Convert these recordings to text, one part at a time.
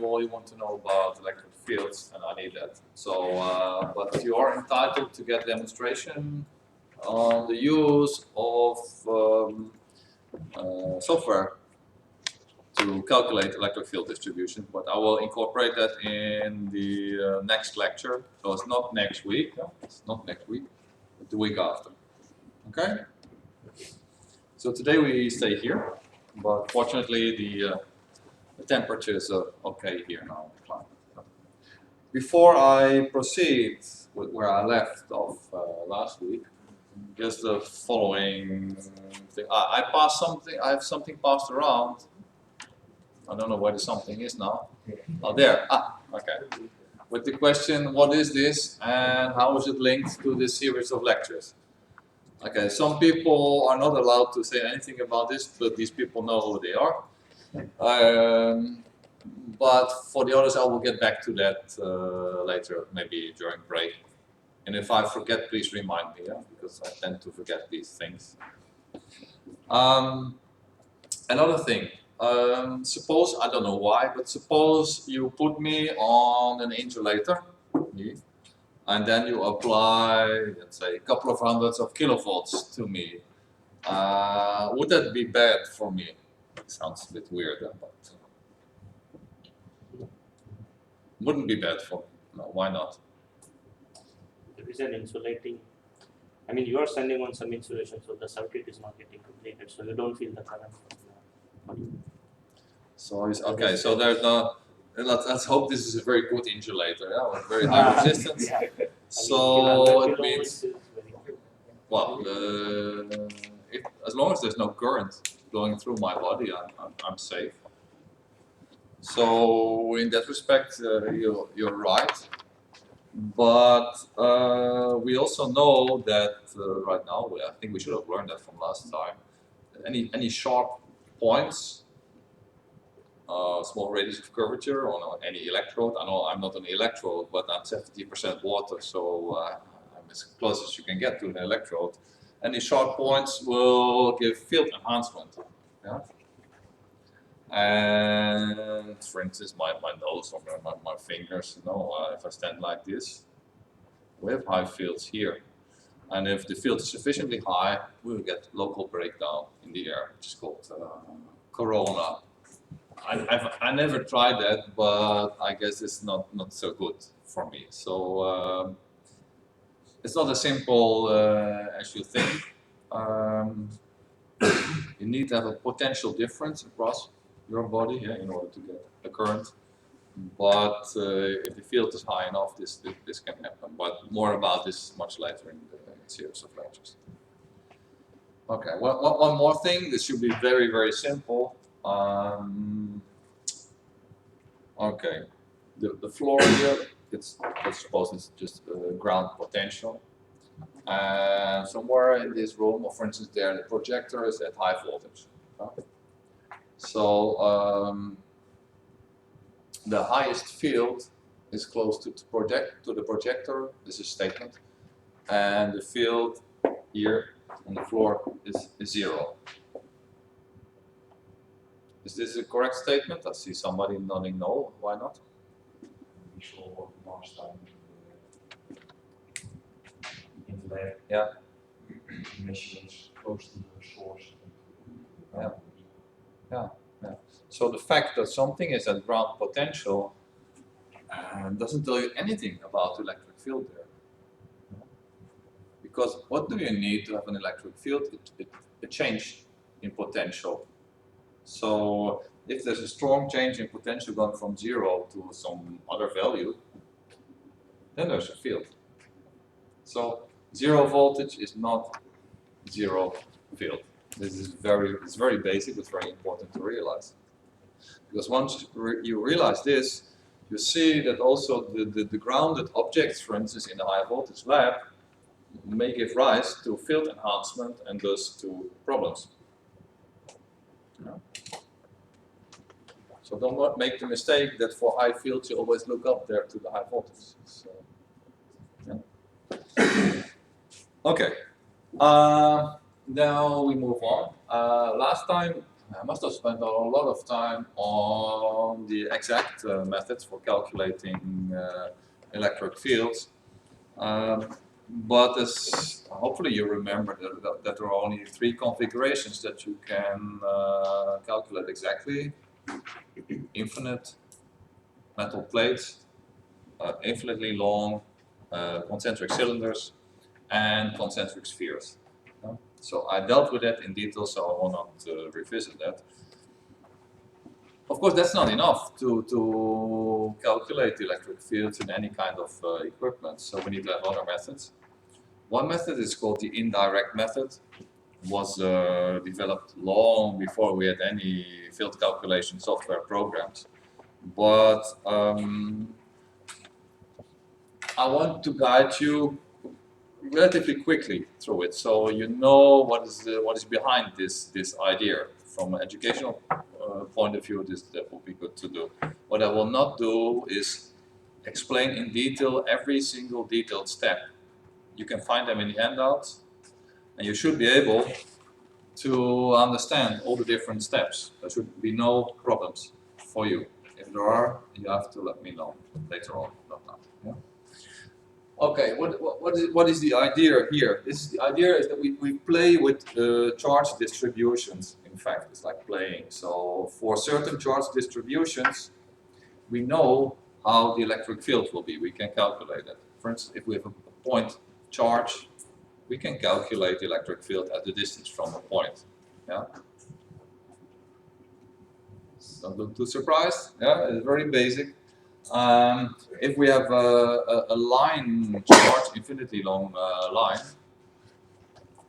all you want to know about electric fields, and I need that. So, but you are entitled to get demonstration on the use of software to calculate electric field distribution, but I will incorporate that in the next lecture. So it's not next week, it's not next week, but the week after. Okay? So today we stay here, but fortunately the temperature is okay here now. Before I proceed with where I left off last week, just the following thing. I passed something. I have something passed around. I don't know where the something is now. Oh, there. Okay. With the question, what is this and how is it linked to this series of lectures? Okay, some people are not allowed to say anything about this, but these people know who they are. But for the others, I will get back to that later, maybe during break. And if I forget, please remind me, because I tend to forget these things. Another thing, suppose, I don't know why, but suppose you put me on an insulator, and then you apply, let's say, a couple of hundreds of kilovolts to me. Would that be bad for me? It sounds a bit weird, but wouldn't be bad for me. No, why not? There is an insulating. I mean, you are sending on some insulation, so the circuit is not getting completed, so you don't feel the current. So it's okay. So there's no. Let's hope this is a very good insulator, with very high resistance. Yeah. So it means, well, as long as there's no current going through my body, I'm safe. So in that respect, you're right. But we also know that right now, I think we should have learned that from last time. Any sharp points, small radius of curvature on any electrode. I know I'm not an electrode, but I'm 70% water, so I'm as close as you can get to an electrode. Any sharp points will give field enhancement. Yeah. And for instance, my nose or my fingers, if I stand like this, we have high fields here. And if the field is sufficiently high, we will get local breakdown in the air, which is called corona. I never tried that, but I guess it's not so good for me. So it's not as simple as you think. You need to have a potential difference across your body in order to get a current. But if the field is high enough, this can happen. But more about this much later in the series of lectures. Okay, one more thing. This should be very, very simple. Okay, the floor here, let's suppose it's just ground potential. And somewhere in this room, or for instance there, the projector is at high voltage. So the highest field is close to the projector. This is statement, and the field here on the floor is 0. Is this a correct statement? I see somebody nodding no. Why not? We saw what last time in the lab. Yeah. Measurements close to the source. Yeah. So the fact that something is at ground potential doesn't tell you anything about the electric field there. Because what do you need to have an electric field? A change in potential. So if there's a strong change in potential going from 0 to some other value, then there's a field. So 0 voltage is not 0 field. This is it's very basic, but very important to realize. Because once you realize this, you see that also the grounded objects, for instance, in the high voltage lab, may give rise to field enhancement and thus to problems. So don't make the mistake that for high fields you always look up there to the high voltage. So, Okay, now we move on. Last time I must have spent a lot of time on the exact methods for calculating electric fields. But as hopefully you remember that there are only 3 configurations that you can calculate exactly: infinite metal plates, infinitely long concentric cylinders, and concentric spheres. So I dealt with that in detail, so I will not revisit that. Of course, that's not enough to calculate the electric fields in any kind of equipment, so we need to have other methods. One method is called the indirect method. It was developed long before we had any field calculation software programs. But I want to guide you relatively quickly through it, so you know what is behind this idea. From an educational point of view, that will be good to do. What I will not do is explain in detail every single detailed step. You can find them in the handouts, and you should be able to understand all the different steps. There should be no problems for you. If there are, you have to let me know later on. Not now. Yeah? Okay, what is the idea here? The idea is that we play with charge distributions. In fact, it's like playing. So for certain charge distributions, we know how the electric field will be. We can calculate it. For instance, if we have a point charge, we can calculate the electric field at the distance from a point. Yeah. Don't look too surprised. Yeah, it's very basic. If we have a line charge, infinitely long line,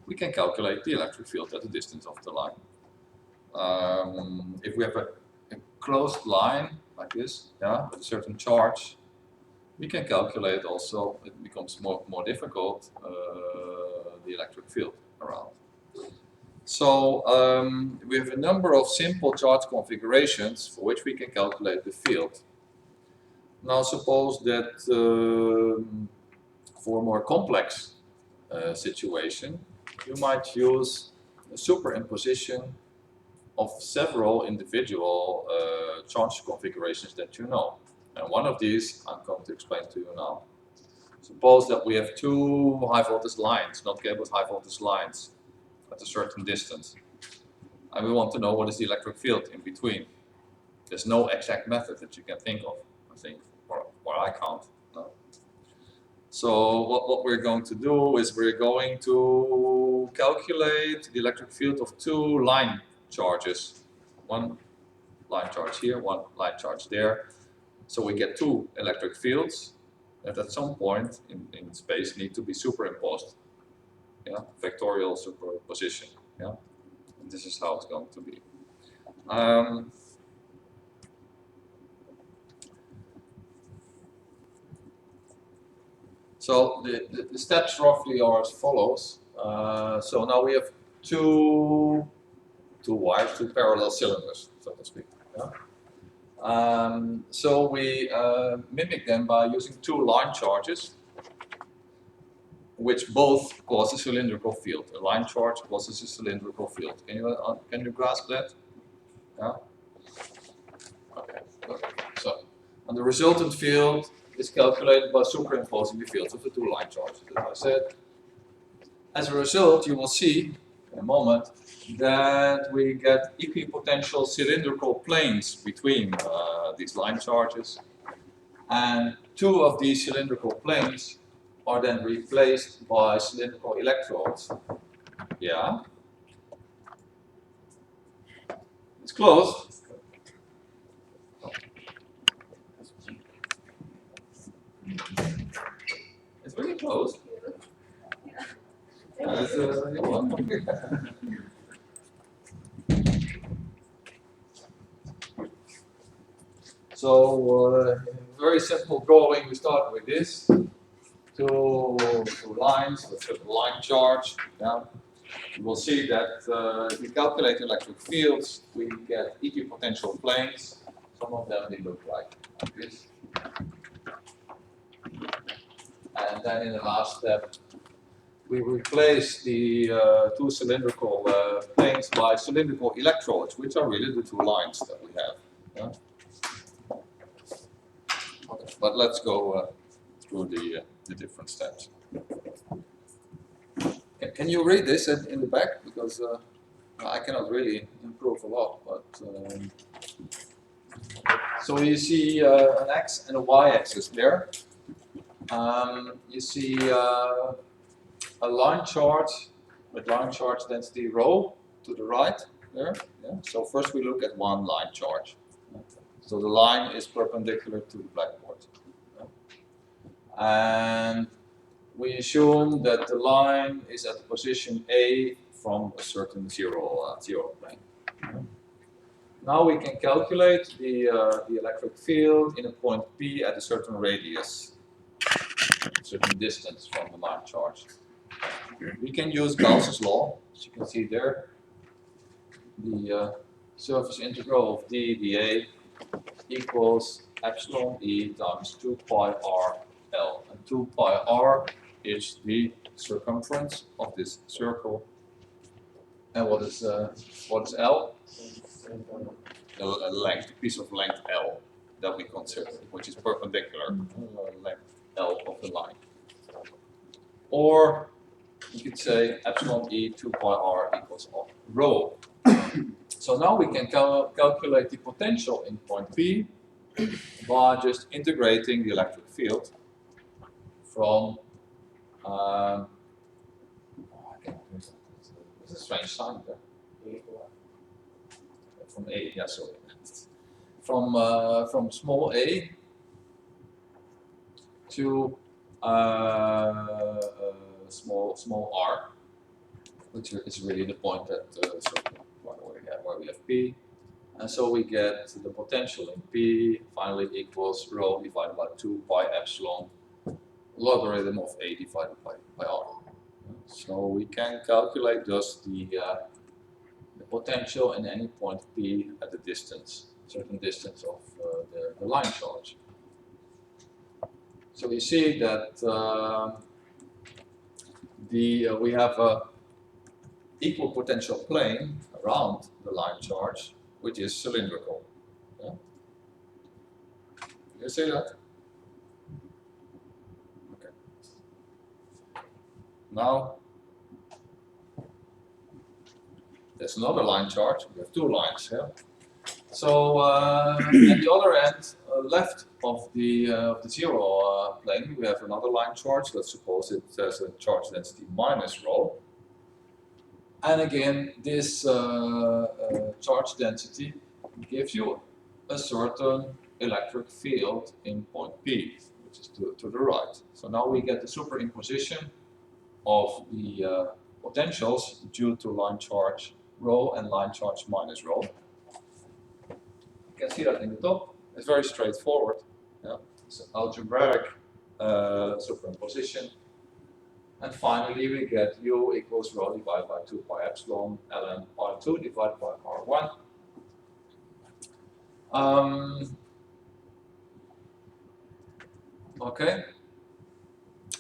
we can calculate the electric field at the distance of the line. If we have a closed line like this, yeah, with a certain charge, we can calculate also. It becomes more difficult the electric field around. So we have a number of simple charge configurations for which we can calculate the field. Now suppose that for a more complex situation, you might use a superimposition of several individual charge configurations that you know. And one of these I'm going to explain to you now. Suppose that we have 2 high voltage lines, not cables, high voltage lines at a certain distance. And we want to know what is the electric field in between. There's no exact method that you can think of, I think, or I can't. No. So what we're going to do is we're going to calculate the electric field of 2 line charges. One line charge here, one line charge there. So we get 2 electric fields that at some point in space need to be superimposed. Yeah, vectorial superposition. Yeah, and this is how it's going to be. So the steps roughly are as follows. So now we have two wires, 2 parallel cylinders, so to speak. Yeah? So we mimic them by using 2 line charges, which both cause a cylindrical field. A line charge causes a cylindrical field. Can you grasp that? Yeah. Okay. Good. So, and the resultant field is calculated by superimposing the fields of the 2 line charges, as I said. As a result, you will see in a moment that we get equipotential cylindrical planes between these line charges, and 2 of these cylindrical planes are then replaced by cylindrical electrodes. Yeah, it's close. It's really close. You're welcome. So very simple drawing. We start with this. 2 lines with a line charge. Yeah. You will see that if we calculate electric fields, we get equipotential planes. Some of them they look like this. And then in the last step, we replace the two cylindrical planes by cylindrical electrodes, which are really the two lines that we have. Yeah? Okay, but let's go through the different steps. Can you read this in the back? Because I cannot really improve a lot. But so you see an x and a y-axis there. You see a line charge with line charge density rho to the right there. Yeah. So first we look at one line charge. Yeah. So the line is perpendicular to the blackboard. Yeah. And we assume that the line is at the position A from a certain zero plane. Yeah. Now we can calculate the electric field in a point P at a certain radius, a certain distance from the line charge. We can use Gauss's law, as you can see there. The surface integral of d dA equals epsilon E times 2 pi r L. And 2 pi r is the circumference of this circle. And what is L? A length, a piece of length L that we consider, which is perpendicular length L of the line. Or you could say epsilon E 2 pi r equals rho. So now we can calculate the potential in point P by just integrating the electric field from it's a strange sign there. From A, yeah, sorry. From small a to small r, which is really the point at circle where we have P. And so we get the potential in P finally equals rho divided by 2 pi epsilon logarithm of A divided by R. So we can calculate thus the potential in any point P at the distance, certain distance of the line charge. So we see that we have a equal potential plane around the line charge, which is cylindrical. Yeah? You see that? Okay. Now there's another line charge. We have two lines here. So at the other end, left of the zero plane, we have another line charge. Let's suppose it has a charge density minus rho. And again, this charge density gives you a certain electric field in point P, which is to the right. So now we get the superimposition of the potentials due to line charge rho and line charge minus rho. You can see that in the top. It's very straightforward. Yeah. It's an algebraic superimposition. And finally, we get U equals rho divided by 2 pi epsilon ln R2 divided by R1. Okay,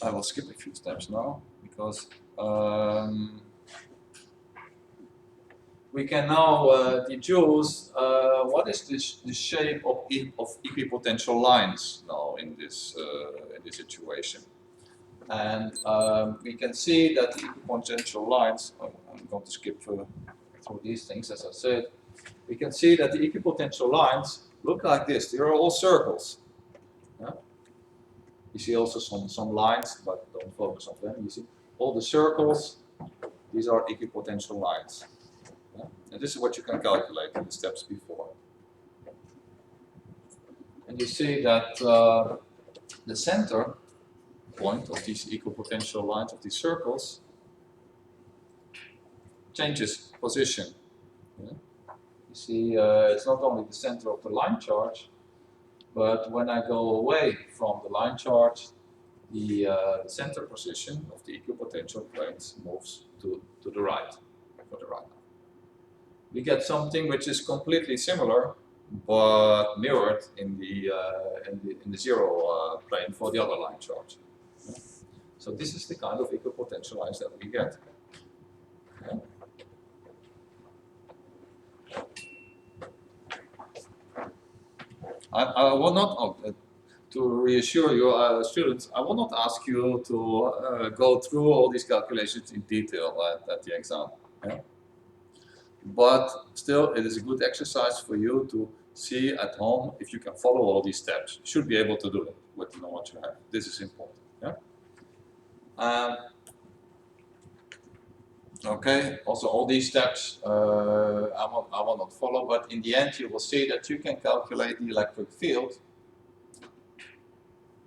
I will skip a few steps now because we can now deduce what is the shape of equipotential lines now in this situation. And we can see that the equipotential lines, I'm going to skip through these things as I said, we can see that the equipotential lines look like this. They are all circles. Yeah? You see also some lines, but don't focus on them. You see all the circles, these are equipotential lines. Yeah? And this is what you can calculate in the steps before. And you see that the center point of these equipotential lines, of these circles, changes position. Yeah? You see, it's not only the center of the line charge, but when I go away from the line charge, the center position of the equipotential planes moves to the right, for the right. We get something which is completely similar, but mirrored in the zero plane for the other line charge. So this is the kind of equipotential lines that we get. Yeah. I will not, to reassure you students, I will not ask you to go through all these calculations in detail at the exam. Yeah? But still, it is a good exercise for you to see at home if you can follow all these steps. You should be able to do it with the knowledge you have. This is important. Yeah? Okay, also all these steps I will not follow, but in the end you will see that you can calculate the electric field.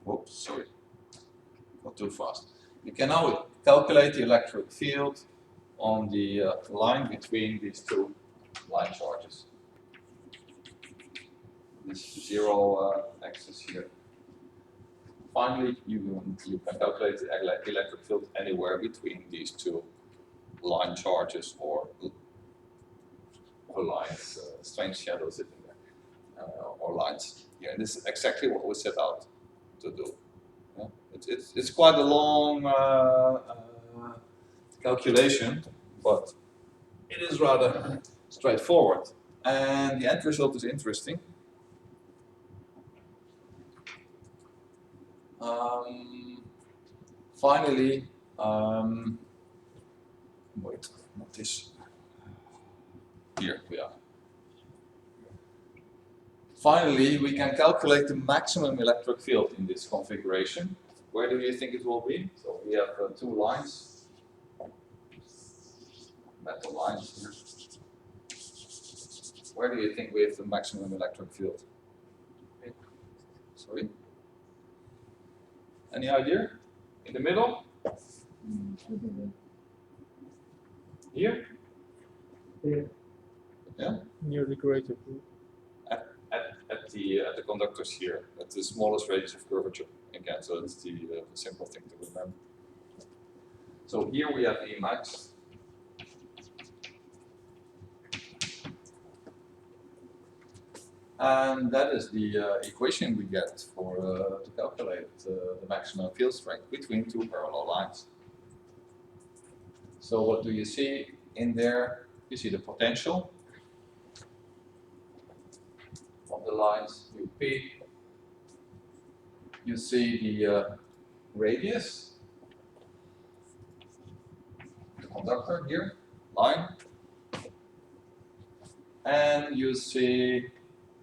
Whoops, sorry, not too fast. You can now calculate the electric field on the line between these two line charges. This zero axis here. Finally, you can calculate the electric field anywhere between these two line charges or lines, strange shadows sitting there, or lines. Yeah, this is exactly what we set out to do. Yeah? It's quite a long calculation, but it is rather straightforward, and the end result is interesting. Finally, wait, not this. Here we are. Finally, we can calculate the maximum electric field in this configuration. Where do you think it will be? So we have two lines, metal lines here. Where do you think we have the maximum electric field? Sorry? Any idea? In the middle? Here? Yeah? Near the greater group. At the conductors here, at the smallest radius of curvature. Again, so that's the simple thing to remember. So here we have E max. And that is the equation we get for to calculate the maximum field strength between two parallel lines. So what do you see in there? You see the potential of the lines UP. You see the radius, the conductor here, line, and you see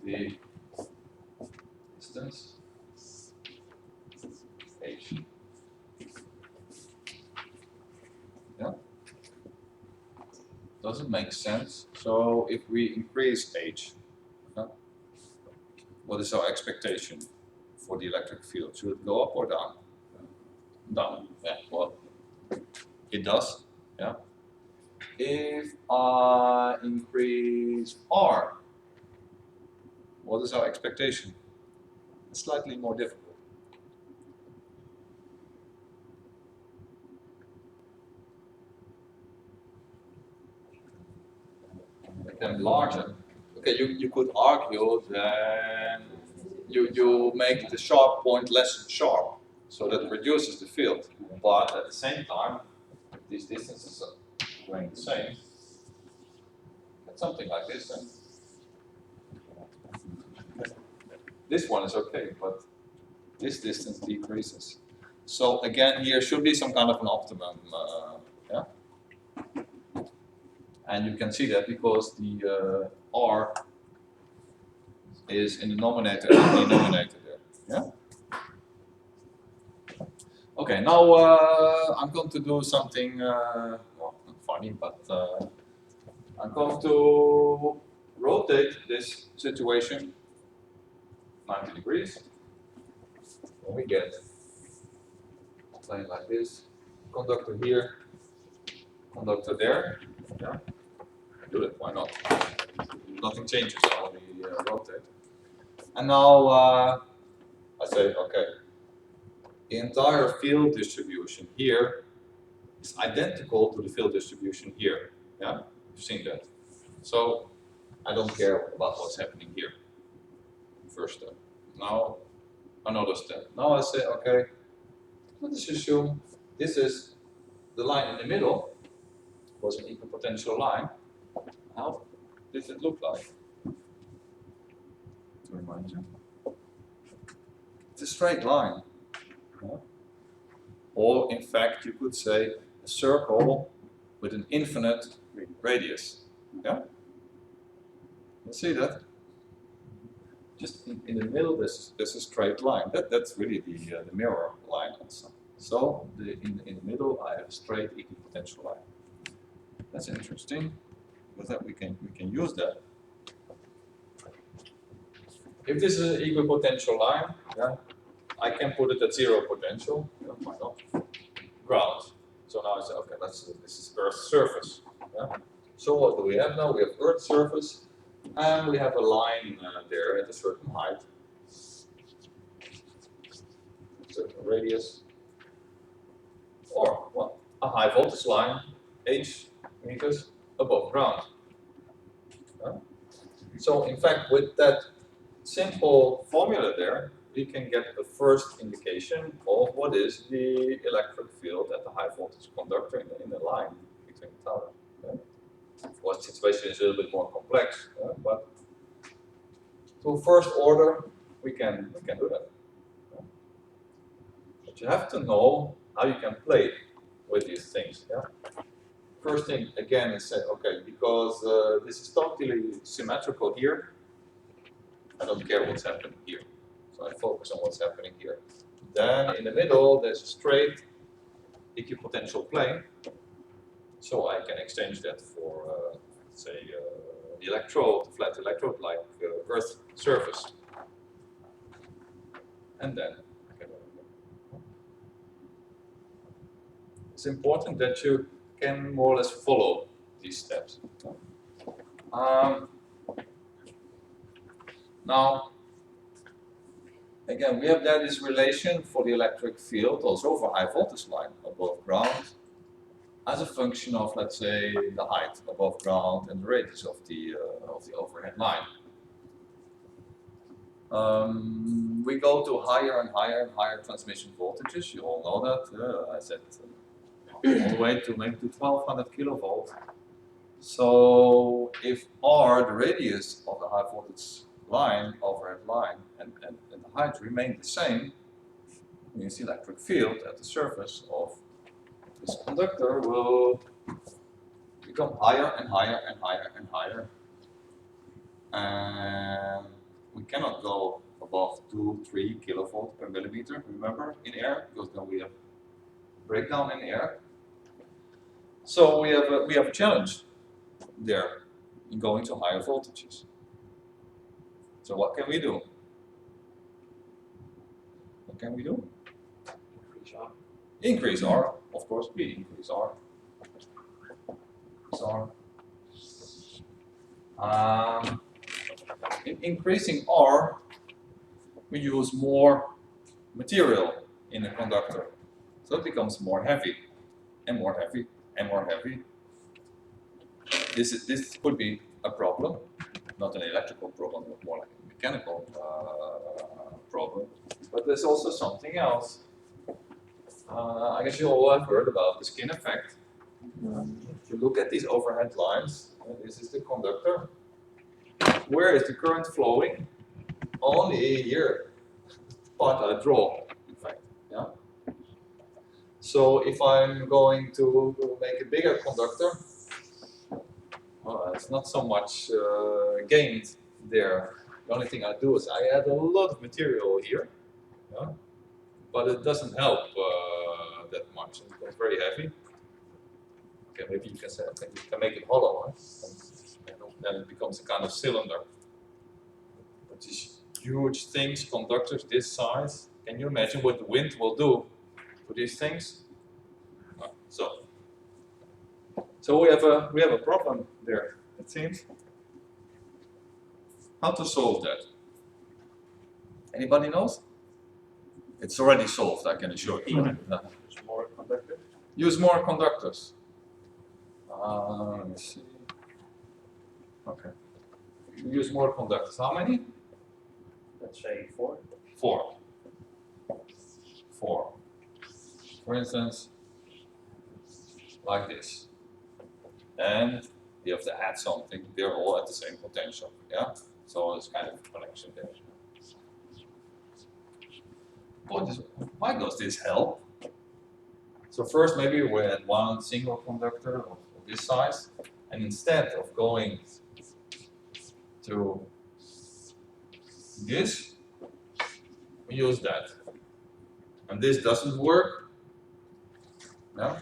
the distance h. Yeah. Does it make sense? So if we increase h, what is our expectation for the electric field? Should it go up or down? Down. Yeah. Well, it does. Yeah. If I increase r, what is our expectation? It's slightly more difficult. Make them larger. Okay, you could argue that you make the sharp point less sharp, so that reduces the field. But at the same time, these distances are going the same. Get something like this then. This one is okay, but this distance decreases. So again, here should be some kind of an optimum, yeah? And you can see that because the R is in the numerator and the denominator there, yeah? Okay, now I'm going to do something, well, not funny, but I'm going to rotate this situation 90 degrees. When we get a plane like this, conductor here, conductor there, yeah, do it, why not? Nothing changes, I only rotate. And now I say, okay, the entire field distribution here is identical to the field distribution here, yeah, you've seen that. So I don't care about what's happening here. First step. Now another step. Now I say, okay, let's assume this is the line in the middle, was an equipotential line. How did it look like? To remind you. It's a straight line. Yeah. Or in fact you could say a circle with an infinite radius. Yeah? You see that? Just in the middle there's a straight line. That's really the mirror line also. So in the middle I have a straight equipotential line. That's interesting, because that we can use that. If this is an equipotential line, yeah, I can put it at zero potential. Yeah, why not? Ground. So now I say, okay, this is Earth's surface. Yeah. So what do we have now? We have Earth's surface, and we have a line there at a certain height, certain radius, or well, a high voltage line, H meters above ground. Yeah. So in fact, with that simple formula there, we can get the first indication of what is the electric field at the high voltage conductor in the line between the tower. Yeah. Of course, the situation is a little bit more complex, but to first order, we can do that. Yeah. But you have to know how you can play with these things. Yeah. First thing again is say, okay, because this is totally symmetrical here, I don't care what's happening here. So I focus on what's happening here. Then in the middle there's a straight equipotential plane. So I can exchange that for say the electrode, flat electrode like Earth's surface. And then I can it's important that you can more or less follow these steps. Now, again, we have there this relation for the electric field, also for high voltage line above ground, as a function of, let's say, the height above ground and the radius of the overhead line. We go to higher and higher and higher transmission voltages. You all know that. I said all the way to maybe to 1200 kilovolt. So if R, the radius of the high voltage line, overhead line, and the height remain the same, means the electric field at the surface of this conductor will become higher and higher and higher and higher. And we cannot go above 2-3 kilovolt per millimeter, remember, in air, because then we have breakdown in air. So we have a challenge there in going to higher voltages. So what can we do? What can we do? Increase R, of course, we increase R. In increasing R, we use more material in the conductor. So it becomes more heavy, and more heavy, and more heavy. This could be a problem, not an electrical problem, but more like a mechanical problem. But there's also something else. I guess you all have heard about the skin effect. If you look at these overhead lines, this is the conductor. Where is the current flowing? Only here, part I draw, in fact. Yeah. So if I'm going to make a bigger conductor, well, it's not so much gained there. The only thing I do is I add a lot of material here, yeah? But it doesn't help that much. It becomes very heavy. Okay, maybe you can say, okay, you can make it hollow, and then it becomes a kind of cylinder. But these huge things, conductors this size, can you imagine what the wind will do to these things? So we have a problem there, it seems. How to solve that? Anybody knows? It's already solved, I can assure you. Use more conductors. Use more conductors. Let me see. Okay. Use more conductors. How many? Let's say 4. 4. For instance, like this. And you have to add something, they're all at the same potential, yeah? So it's kind of a connection there. Why does this help? So first maybe we had one single conductor of this size, and instead of going to this, we use that. And this doesn't work, no?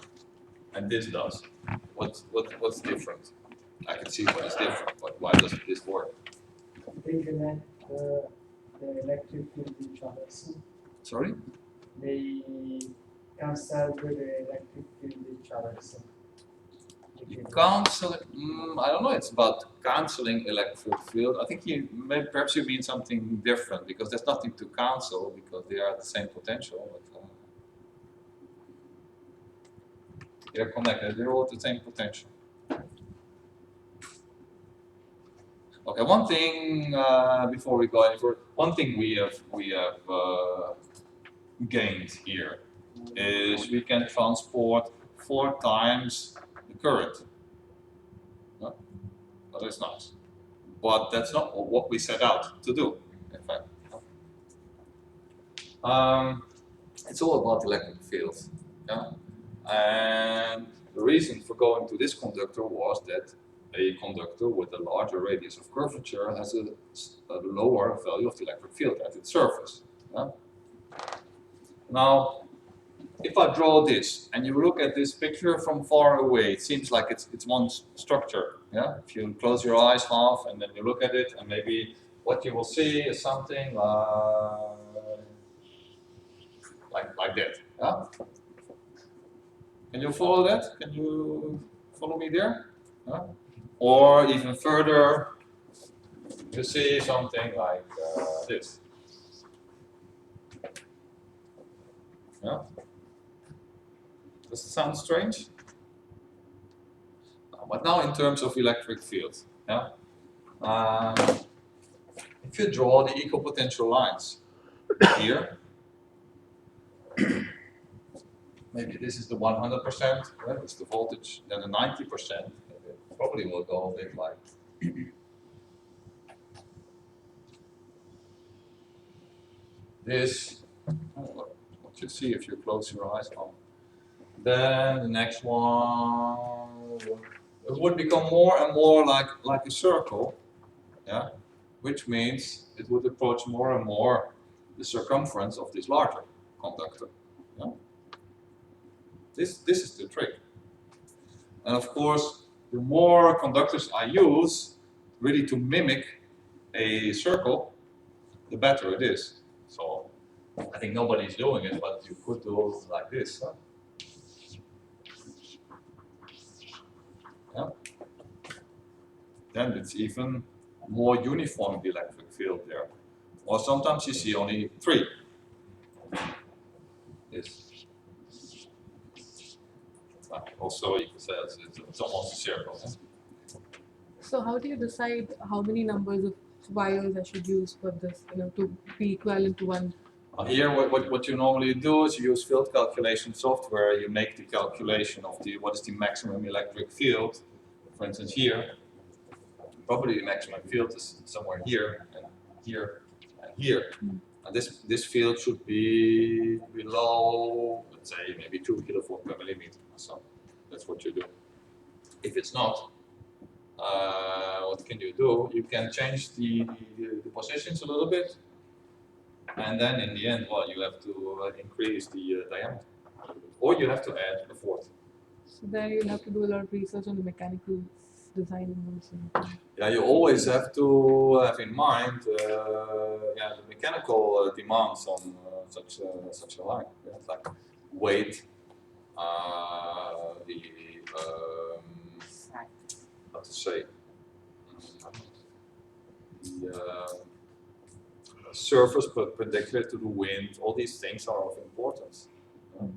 And this does. What's different? I can see what is different, but why doesn't this work? They connect the electric field each other. So Sorry? they cancel with the electric field each other. So You cancel it. I don't know. It's about canceling electric field. I think perhaps you mean something different because there's nothing to cancel because they are at the same potential. But, they're connected. They're all at the same potential. Okay. One thing before we go any further. One thing we have gained here is we can transport 4 times the current. No? That is nice. But that's not what we set out to do, in fact. It's all about electric fields. Yeah? And the reason for going to this conductor was that a conductor with a larger radius of curvature has a lower value of the electric field at its surface. Yeah? Now, if I draw this and you look at this picture from far away, it seems like it's one structure. Yeah? If you close your eyes half and then you look at it, and maybe what you will see is something like that. Yeah? Can you follow that? Can you follow me there? Yeah? Or even further, you see something like this. Yeah? Does it sound strange? But now in terms of electric fields, yeah? If you draw the equipotential lines here, maybe this is the 100%, right? It's the voltage, then the 90%, it probably will go a bit like this. What you see if you close your eyes on. Then the next one, it would become more and more like a circle, yeah, which means it would approach more and more the circumference of this larger conductor. Yeah? This is the trick. And of course, the more conductors I use really to mimic a circle, the better it is. So I think nobody's doing it, but you could do it like this. Huh? Yeah. Then it's even more uniform, the electric field there. Or sometimes you see only 3. This. Also, you could say it's almost a circle. Huh? So how do you decide how many numbers of wires I should use for this, to be equivalent to one? Here, what you normally do is you use field calculation software. You make the calculation of what is the maximum electric field. For instance, here, probably the maximum field is somewhere here and here and here. And this field should be below, let's say, maybe 2 kilovolt per millimeter. So that's what you do. If it's not, what can you do? You can change the positions a little bit. And then in the end, well, you have to increase the diameter. Or you have to add a 4th. So there you'll have to do a lot of research on the mechanical design also. Yeah, you always have to have in mind the mechanical demands on such a line. Yeah, like weight, how to say, the surface perpendicular to the wind. All these things are of importance. Yeah.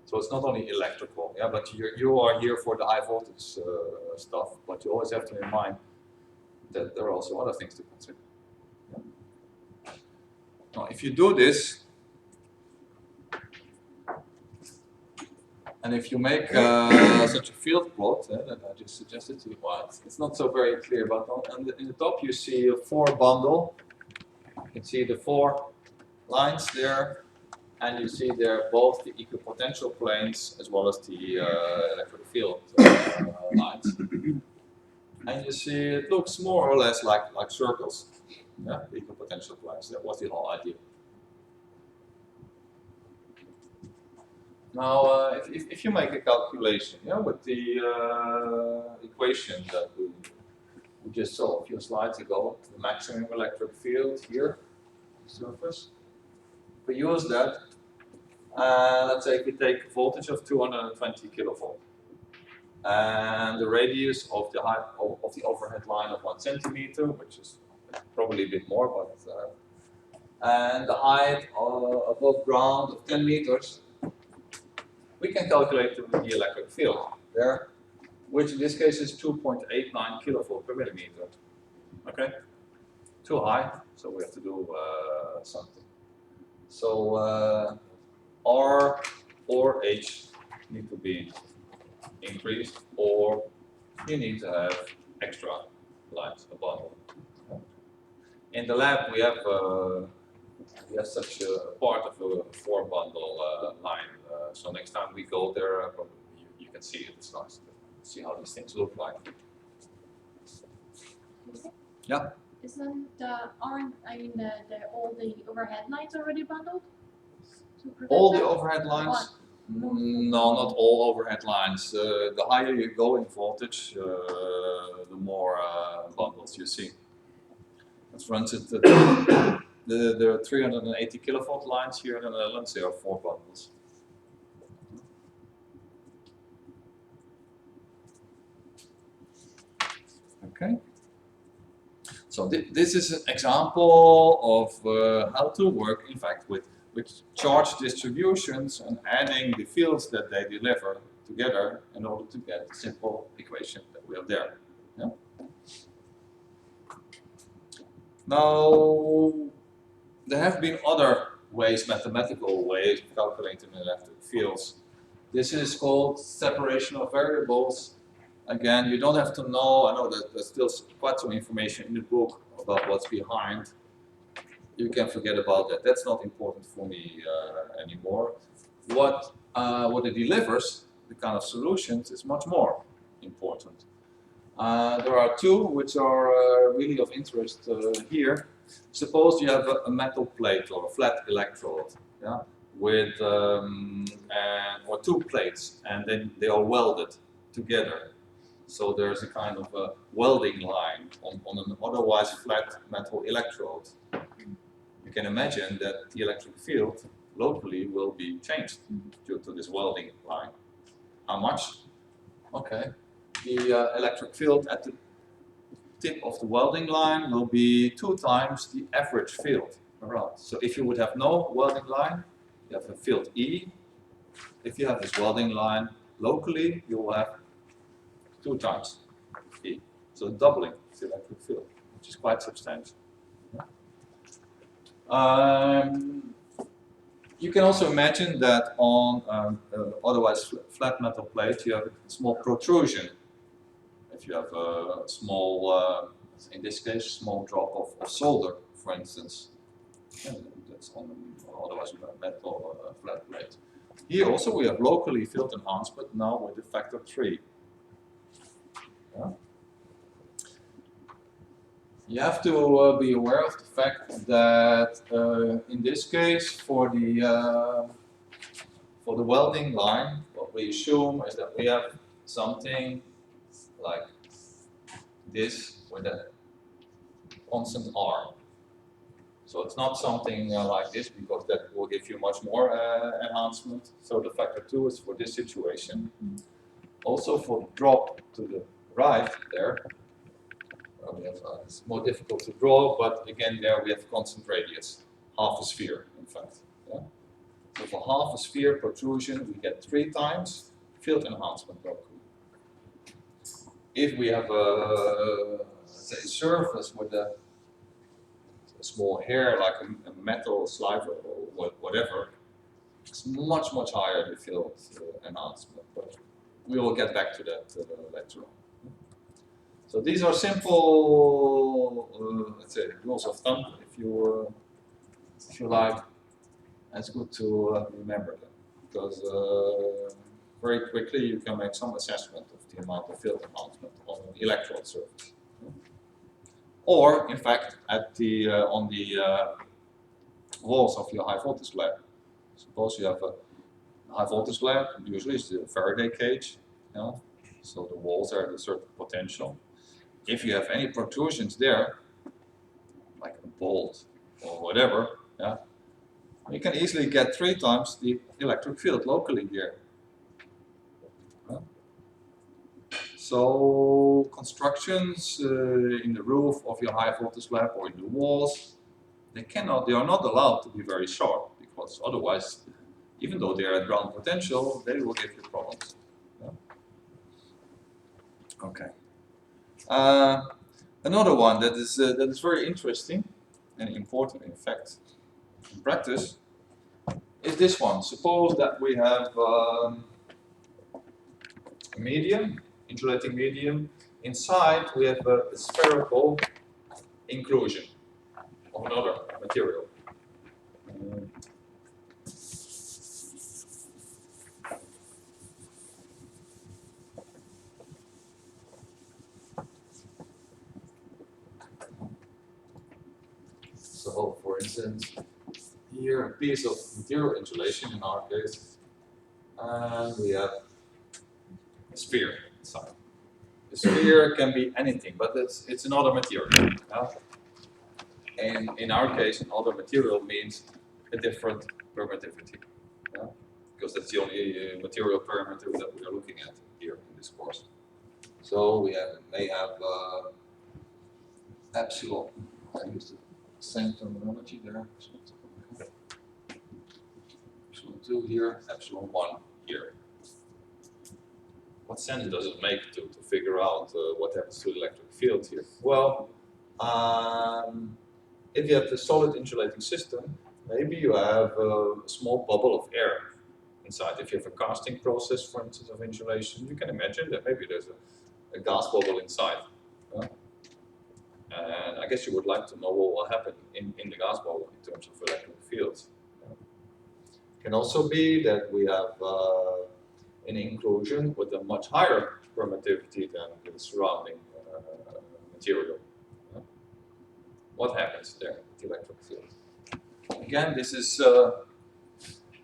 So it's not only electrical, yeah, but you are here for the high voltage stuff, but you always have to in mind that there are also other things to consider. Yeah. Now, if you do this, And if you make such a field plot that I just suggested to you, well, it's not so very clear, but in the top you see a 4 bundle. You can see the 4 lines there, and you see there both the equipotential planes as well as the electric field lines. And you see it looks more or less like circles, yeah, the equipotential planes. That was the whole idea. Now, if you make a calculation, with the equation that we just saw a few slides ago, the maximum electric field here, surface, we use that. Let's say if we take voltage of 220 kilovolt, and the radius of the height of the overhead line of 1 centimeter, which is probably a bit more, but and the height above ground of 10 meters. We can calculate the electric field there, which in this case is 2.89 kilovolt per millimeter. Okay, too high, so we have to do something. So R or H need to be increased, or you need to have extra lines above. In the lab, we have such a part of a 4 bundle line. So next time we go there, probably you can see it. It's nice to see how these things look like. Yeah. Isn't all the overhead lines already bundled? All the overhead lines? No, not all overhead lines. The higher you go in voltage, the more bundles you see. For instance, the 380 kilovolt lines here in the Netherlands, there are 4 bundles. Okay. So this is an example of how to work, in fact, with charge distributions and adding the fields that they deliver together in order to get the simple equation that we have there. Yeah? Now, there have been other ways, mathematical ways of calculating electric fields. This is called separation of variables. Again, you don't have to know, I know that there's still quite some information in the book about what's behind. You can forget about that. That's not important for me anymore. What it delivers, the kind of solutions, is much more important. There are 2 which are really of interest here. Suppose you have a metal plate or a flat electrode, yeah, with or 2 plates, and then they are welded together. So there's a kind of a welding line on an otherwise flat metal electrode. You can imagine that the electric field locally will be changed due to this welding line. How much? Okay. The electric field at the tip of the welding line will be 2 times the average field around. So if you would have no welding line, you have a field E. If you have this welding line locally, you will have 2 times E. So doubling the electric field, which is quite substantial. You can also imagine that on otherwise flat metal plate, you have a small protrusion. If you have a small, in this case, small drop of solder, for instance, that's on otherwise metal flat plate. Here also we have locally field enhancement, now with a factor 3. Yeah. You have to be aware of the fact that in this case, for the welding line, what we assume is that we have something like this with a constant R. So it's not something like this, because that will give you much more enhancement. So the factor 2 is for this situation. Also for the drop to the right there, we have, it's more difficult to draw, but again there we have constant radius, half a sphere in fact. Yeah? So for half a sphere protrusion we get 3 times field enhancement locally. If we have a, say, surface with a small hair like a metal sliver or whatever, It's much higher the field enhancement, but we will get back to that later on. So these are simple, let's say, rules of thumb. If you like, it's good to remember them, because very quickly you can make some assessment of the amount of field enhancement on an electrode surface. Or, in fact, at the on the walls of your high voltage lab. Suppose you have a high voltage lab, usually it's the Faraday cage, you know? So the walls are at a certain potential. If you have any protrusions there, like a bolt or whatever, yeah, you can easily get 3 times the electric field locally here. Yeah. So constructions in the roof of your high voltage lab or in the walls, they are not allowed to be very sharp, because otherwise, even though they are at ground potential, they will give you problems. Yeah. Okay. Another one that is very interesting and important, in fact, in practice, is this one. Suppose that we have a medium, insulating medium. Inside we have a spherical inclusion of another material. So, for instance, here a piece of material insulation in our case, and we have a sphere inside. The sphere can be anything, but it's another material. Yeah? And in our case, another material means a different permittivity, yeah? Because that's the only material parameter that we are looking at here in this course. So we may have epsilon. I use the same terminology there. Epsilon 2 here, epsilon 1 here. What sense does it make to figure out what happens to the electric field here? Well, if you have the solid insulating system, maybe you have a small bubble of air inside. If you have a casting process, for instance, of insulation, you can imagine that maybe there's a gas bubble inside. And I guess you would like to know what will happen in the gas bubble in terms of electric fields. It can also be that we have an inclusion with a much higher permittivity than the surrounding material. What happens there with the electric field? Again, this is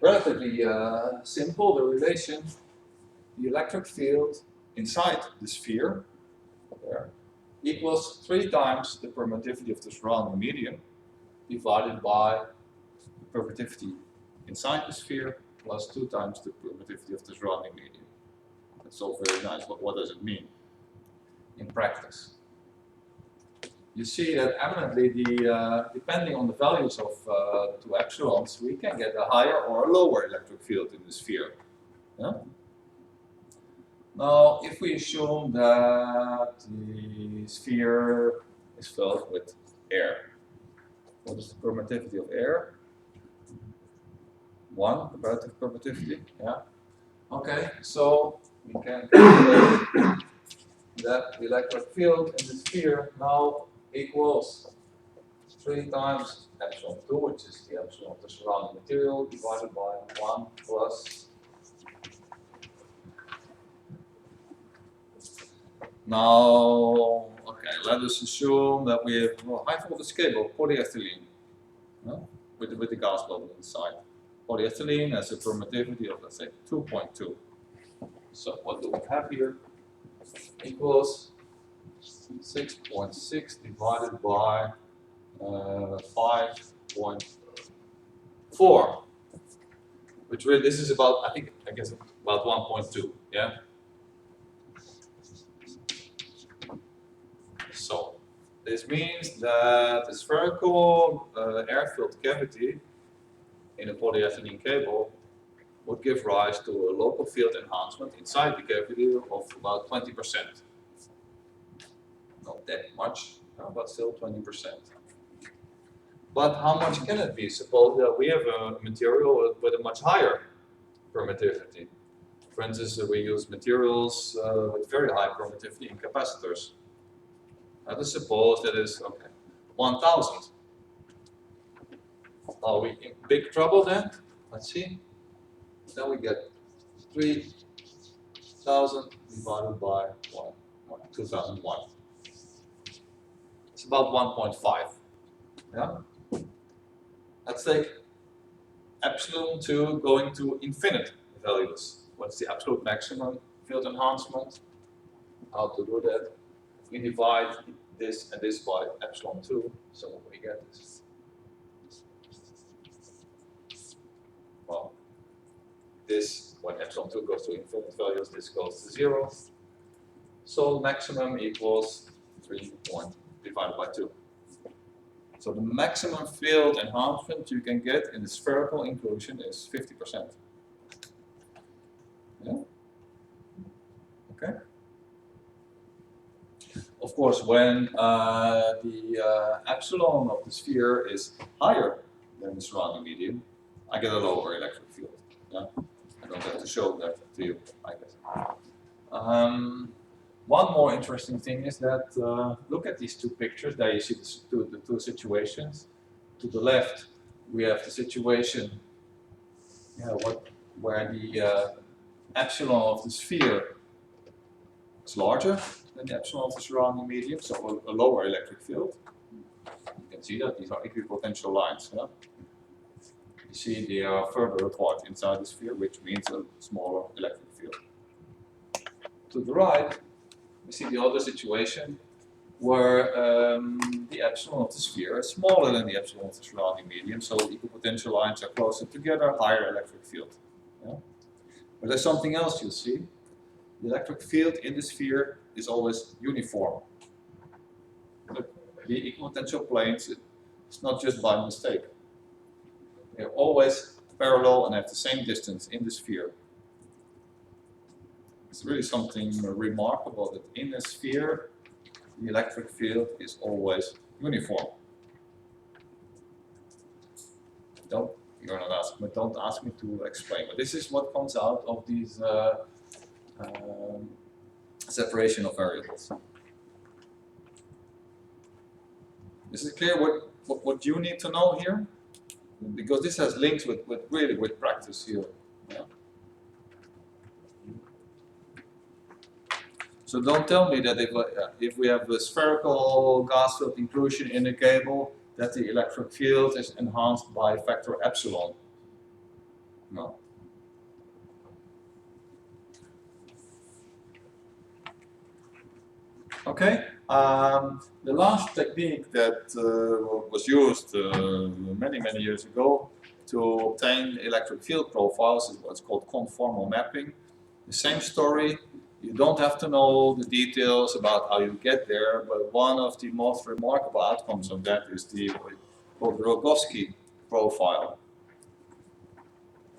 relatively simple, the relation. The electric field inside the sphere there equals 3 times the permittivity of the surrounding medium divided by the permittivity inside the sphere plus 2 times the permittivity of the surrounding medium. That's all very nice, but what does it mean in practice? You see that evidently, depending on the values of 2 epsilons, we can get a higher or a lower electric field in the sphere. Yeah? Now, if we assume that the sphere is filled with air, what is the permittivity of air? 1, the relative permittivity. Yeah. Okay, so we can calculate that the electric field in the sphere now equals 3 times epsilon 2, which is the epsilon of the surrounding material, divided by 1 plus. Now, okay, let us assume that we have a high voltage cable, polyethylene, with the gas bubble inside. Polyethylene has a permittivity of, let's say, 2.2. So what do we have here? Equals 6.6 divided by 5.4, which really, this is about, I guess about 1.2, yeah? So this means that the spherical air-filled cavity in a polyethylene cable would give rise to a local field enhancement inside the cavity of about 20%. Not that much, but still 20%. But how much can it be? Suppose that we have a material with a much higher permittivity. For instance, we use materials with very high permittivity in capacitors. Let us suppose that is, okay, 1000. Are we in big trouble then? Let's see. Then we get 3000 divided by 2001. It's about 1.5. Yeah? Let's take epsilon 2 going to infinite values. What's the absolute maximum field enhancement? How to do that? We divide this and this by epsilon 2, so what we get is, well, this, when epsilon 2 goes to infinite values, this goes to 0. So maximum equals 3 divided by 2. So the maximum field enhancement you can get in the spherical inclusion is 50%. Yeah? Okay. Of course, when the epsilon of the sphere is higher than the surrounding medium, I get a lower electric field. Yeah? I don't have to show that to you, I guess. One more interesting thing is that look at these two pictures. There you see the two situations. To the left, we have the situation where the epsilon of the sphere is larger than the epsilon of the surrounding medium, so a lower electric field. You can see that these are equipotential lines. Yeah? You see they are further apart inside the sphere, which means a smaller electric field. To the right, we see the other situation where the epsilon of the sphere is smaller than the epsilon of the surrounding medium, so the equipotential lines are closer together, higher electric field. Yeah? But there's something else you'll see. The electric field in the sphere is always uniform. The equipotential planes, it's not just by mistake. They're always parallel and have the same distance in the sphere. It's really something remarkable that in a sphere, the electric field is always uniform. You're not asking, but don't ask me to explain. But this is what comes out of these separation of variables. Is it clear what you need to know here? Because this has links with practice here. Yeah. So don't tell me that if we have a spherical gas field inclusion in a cable, that the electric field is enhanced by a factor epsilon. No. Okay. The last technique that was used many years ago to obtain electric field profiles is what's called conformal mapping. The same story. You don't have to know the details about how you get there, but one of the most remarkable outcomes of that is the Rogowski profile.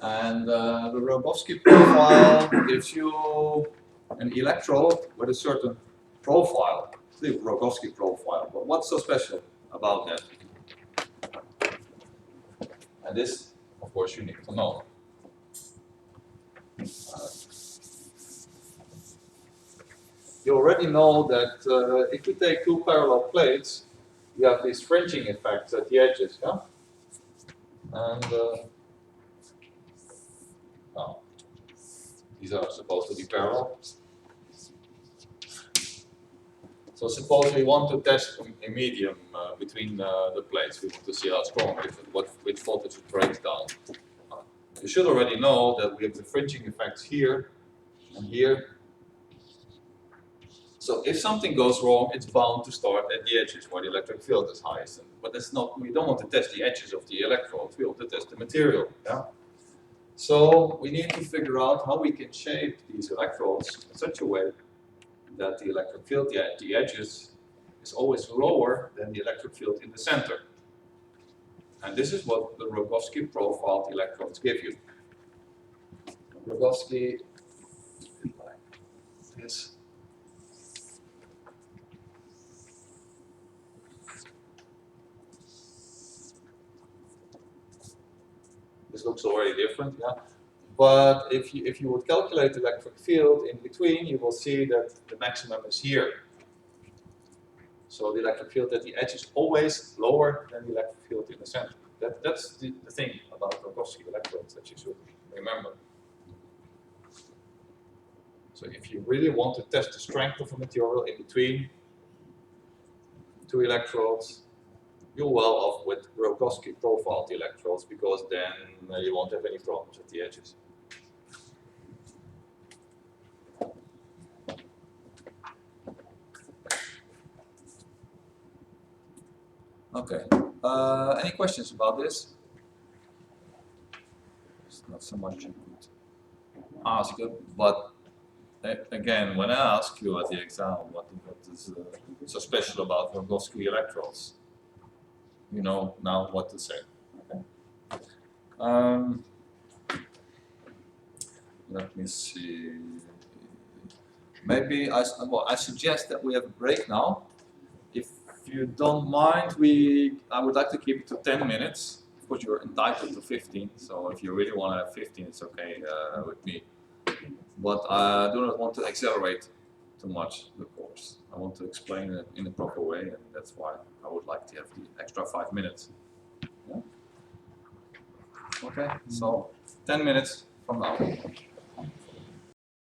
And the Rogowski profile gives you an electrode with a certain profile, the Rogowski profile. But what's so special about that? And this, of course, you need to know. You already know that if you take two parallel plates, you have these fringing effects at the edges, yeah? And these are supposed to be parallel. So suppose we want to test a medium between the plates. We want to see how strong, which voltage it breaks down. You should already know that we have the fringing effects here and here. So if something goes wrong, it's bound to start at the edges where the electric field is highest. But that's not, we don't want to test the edges of the electrodes, we want to test the material. Yeah? So we need to figure out how we can shape these electrodes in such a way that the electric field at the edges is always lower than the electric field in the center. And this is what the Rogowski profiled electrodes give you. Rogowski, like this. This looks already different, yeah. But if you would calculate the electric field in between, you will see that the maximum is here. So the electric field at the edge is always lower than the electric field in the center. That's the thing about Rogowski electrodes that you should remember. So if you really want to test the strength of a material in between two electrodes, you're well off with Rogowski profiled electrodes, because then you won't have any problems at the edges. Okay, any questions about this? It's not so much you could ask it, but again, when I ask you at the exam what is so special about Rogowski electrodes, you know now what to say. Okay. Let me see. Maybe I suggest that we have a break now. If you don't mind, I would like to keep it to 10 minutes. Of course, you're entitled to 15. So if you really want to have 15, it's okay with me. But I do not want to accelerate too much the course. I want to explain it in a proper way, and that's why I would like to have the extra 5 minutes. Yeah? Okay, so 10 minutes from now.